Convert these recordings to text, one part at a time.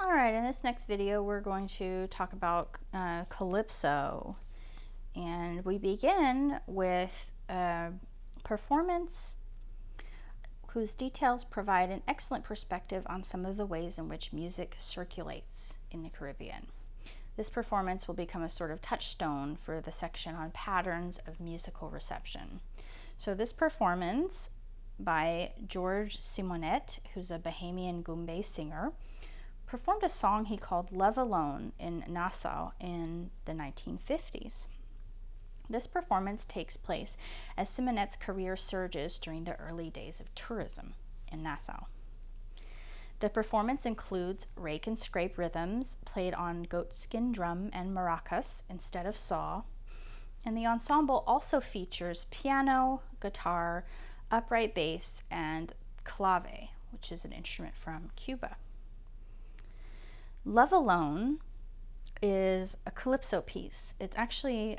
All right, in this next video, we're going to talk about Calypso. And we begin with a performance whose details provide an excellent perspective on some of the ways in which music circulates in the Caribbean. This performance will become a sort of touchstone for the section on patterns of musical reception. So this performance by George Simonet, who's a Bahamian Goombay singer, performed a song he called Love Alone in Nassau in the 1950s. This performance takes place as Simonet's career surges during the early days of tourism in Nassau. The performance includes rake and scrape rhythms played on goatskin drum and maracas instead of saw, and the ensemble also features piano, guitar, upright bass, and clave, which is an instrument from Cuba. Love Alone is a calypso piece. It actually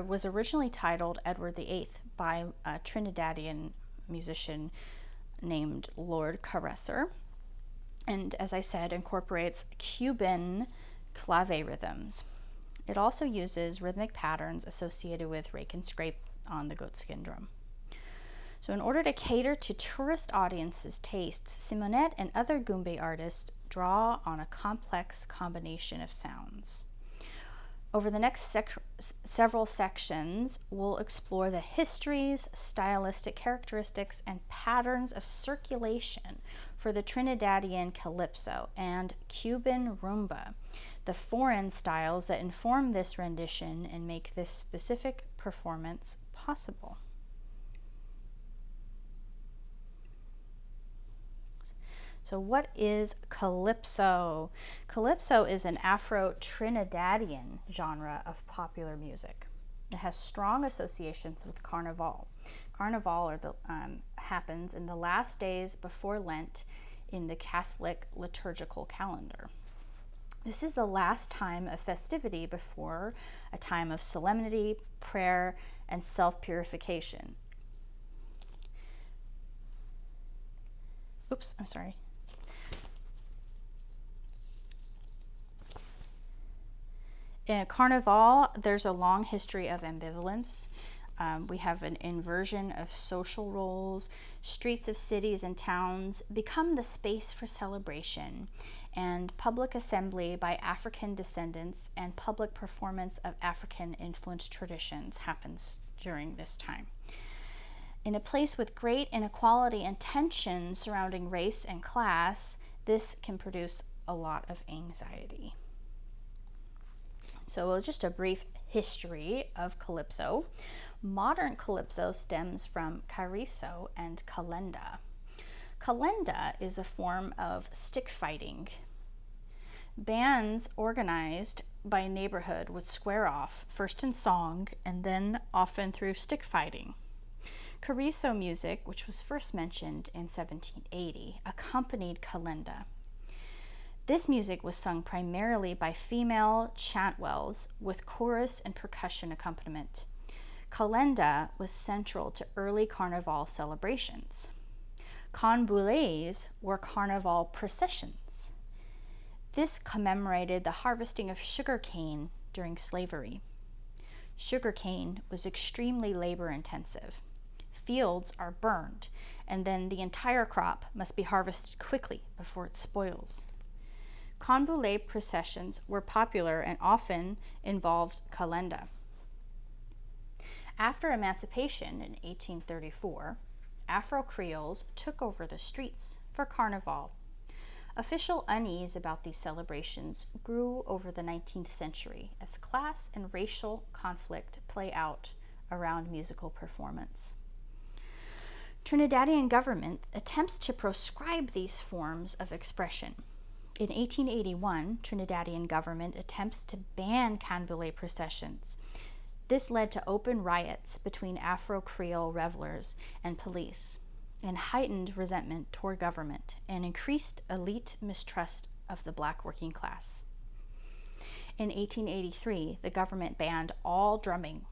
was originally titled Edward VIII by a Trinidadian musician named Lord Caresser, and as I said, incorporates Cuban clave rhythms. It also uses rhythmic patterns associated with rake and scrape on the goatskin drum. So in order to cater to tourist audiences' tastes, Simonet and other Goombay artists draw on a complex combination of sounds. Over the next several sections, we'll explore the histories, stylistic characteristics, and patterns of circulation for the Trinidadian calypso and Cuban rumba, the foreign styles that inform this rendition and make this specific performance possible. So what is Calypso? Calypso is an Afro-Trinidadian genre of popular music. It has strong associations with Carnival. Carnival happens in the last days before Lent in the Catholic liturgical calendar. This is the last time of festivity before a time of solemnity, prayer, and self-purification. Oops, I'm sorry. In Carnival, there's a long history of ambivalence. We have an inversion of social roles. Streets of cities and towns become the space for celebration, and public assembly by African descendants and public performance of African-influenced traditions happens during this time. In a place with great inequality and tension surrounding race and class, this can produce a lot of anxiety. So just a brief history of Calypso. Modern Calypso stems from Calypso and Calenda. Calenda is a form of stick fighting. Bands organized by neighborhood would square off, first in song and then often through stick fighting. Calypso music, which was first mentioned in 1780, accompanied Calenda. This music was sung primarily by female chantwells with chorus and percussion accompaniment. Calenda was central to early Carnival celebrations. Canboulés were Carnival processions. This commemorated the harvesting of sugarcane during slavery. Sugarcane was extremely labor-intensive. Fields are burned, and then the entire crop must be harvested quickly before it spoils. Canboulé processions were popular and often involved Calenda. After emancipation in 1834, Afro-Creoles took over the streets for Carnival. Official unease about these celebrations grew over the 19th century as class and racial conflict play out around musical performance. Trinidadian government attempts to proscribe these forms of expression. In 1881, Trinidadian government attempts to ban Canboulé processions. This led to open riots between Afro-Creole revelers and police, and heightened resentment toward government and increased elite mistrust of the black working class. In 1883, the government banned all drumming,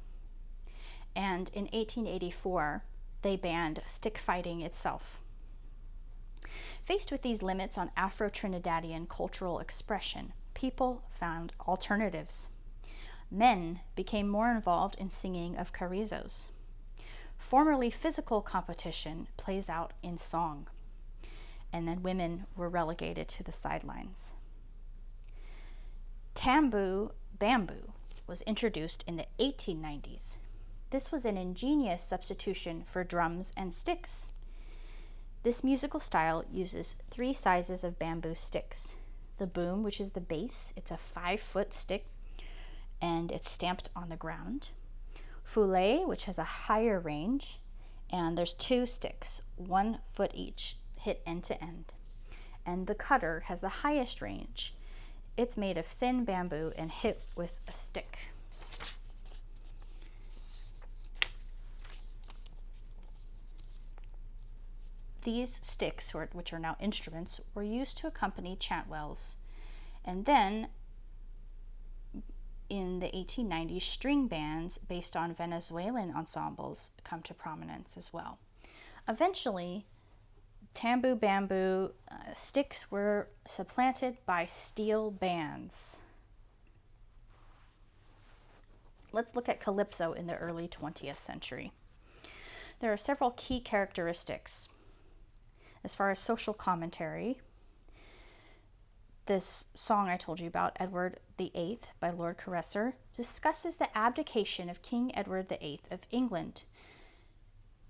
and in 1884, they banned stick fighting itself. Faced with these limits on Afro-Trinidadian cultural expression, people found alternatives. Men became more involved in singing of carrizos. Formerly physical competition plays out in song, and then women were relegated to the sidelines. Tambu bamboo was introduced in the 1890s. This was an ingenious substitution for drums and sticks. This musical style uses 3 sizes of bamboo sticks. The boom, which is the base, it's a 5-foot stick, and it's stamped on the ground. Foulet, which has a higher range, and there's 2 sticks, 1 foot each, hit end to end. And the cutter has the highest range. It's made of thin bamboo and hit with a stick. These sticks, which are now instruments, were used to accompany chantwells. And then, in the 1890s, string bands based on Venezuelan ensembles come to prominence as well. Eventually, tambu bamboo sticks were supplanted by steel bands. Let's look at calypso in the early 20th century. There are several key characteristics. As far as social commentary, this song I told you about, Edward VIII by Lord Caresser, discusses the abdication of King Edward VIII of England.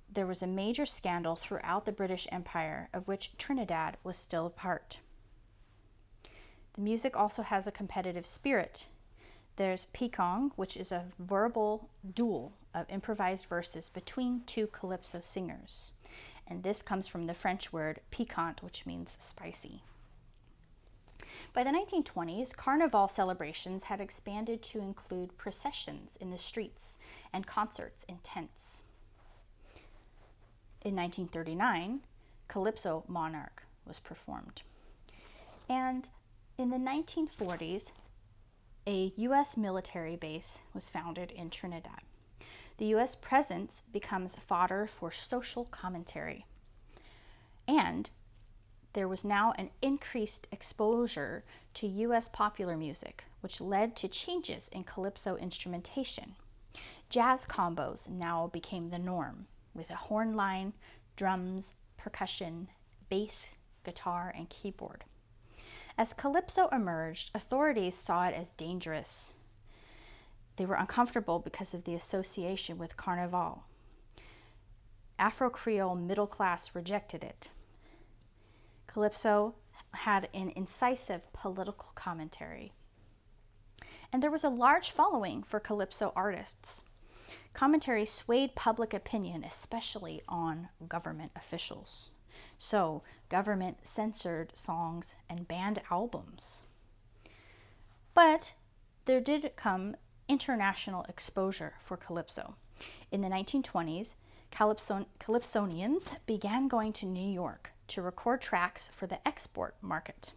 There was a major scandal throughout the British Empire, of which Trinidad was still a part. The music also has a competitive spirit. There's picong, which is a verbal duel of improvised verses between 2 calypso singers. And this comes from the French word piquant, which means spicy. By the 1920s, Carnival celebrations had expanded to include processions in the streets and concerts in tents. In 1939, Calypso Monarch was performed. And in the 1940s, a U.S. military base was founded in Trinidad. The U.S. presence becomes fodder for social commentary. And there was now an increased exposure to U.S. popular music, which led to changes in calypso instrumentation. Jazz combos now became the norm, with a horn line, drums, percussion, bass, guitar, and keyboard. As calypso emerged, authorities saw it as dangerous. They were uncomfortable because of the association with Carnival. Afro-Creole middle class rejected it. Calypso had an incisive political commentary. And there was a large following for calypso artists. Commentary swayed public opinion, especially on government officials. So, government censored songs and banned albums. But there did come international exposure for calypso. In the 1920s, calypsonians began going to New York to record tracks for the export market.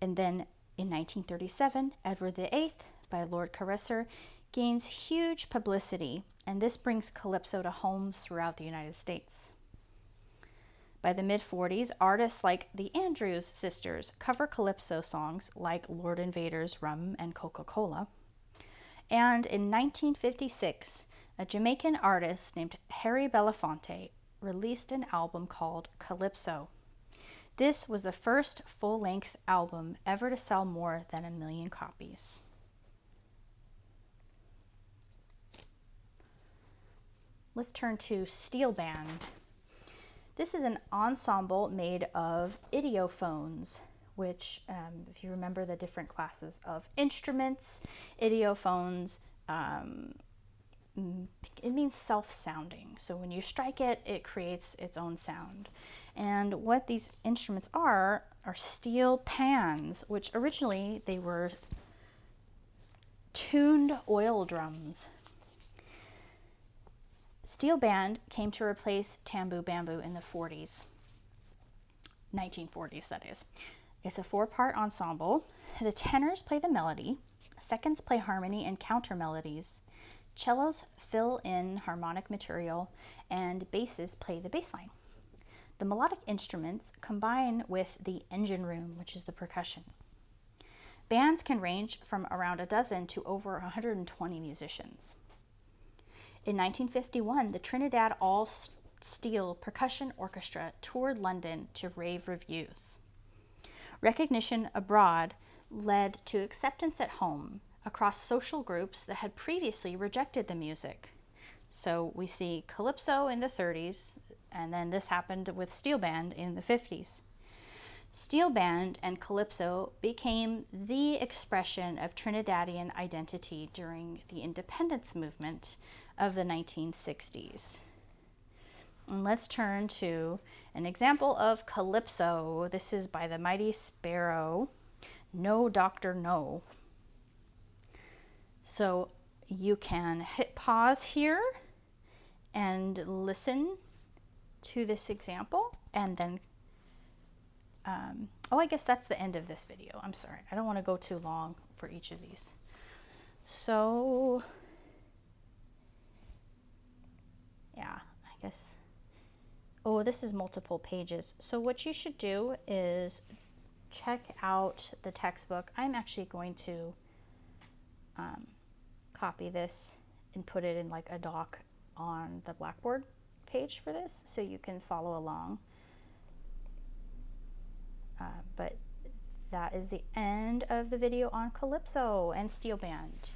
And then in 1937, Edward VIII by Lord Caresser gains huge publicity, and this brings calypso to homes throughout the United States. By the mid-40s, artists like the Andrews Sisters cover calypso songs like Lord Invader's Rum and Coca-Cola. And in 1956, a Jamaican artist named Harry Belafonte released an album called Calypso. This was the first full-length album ever to sell more than 1 million copies. Let's turn to steel band. This is an ensemble made of idiophones, which, if you remember the different classes of instruments, idiophones, it means self-sounding. So when you strike it, it creates its own sound. And what these instruments are steel pans, which originally they were tuned oil drums. Steel band came to replace tambu bamboo in the 1940s that is. It's a 4-part ensemble. The tenors play the melody, seconds play harmony and counter melodies, cellos fill in harmonic material, and basses play the bass line. The melodic instruments combine with the engine room, which is the percussion. Bands can range from around a dozen to over 120 musicians. In 1951, the Trinidad All-Steel Percussion Orchestra toured London to rave reviews. Recognition abroad led to acceptance at home across social groups that had previously rejected the music. So we see Calypso in the 30s, and then this happened with Steel Band in the 50s. Steel Band and Calypso became the expression of Trinidadian identity during the independence movement of the 1960s. And let's turn to an example of Calypso. This is by the Mighty Sparrow, No Doctor No. So you can hit pause here and listen to this example, and then oh, I guess that's the end of this video. I'm sorry, I don't want to go too long for each of these. So yeah, I guess, oh, this is multiple pages. So what you should do is check out the textbook. I'm actually going to copy this and put it in like a doc on the Blackboard page for this, so you can follow along. But that is the end of the video on Calypso and Steel Band.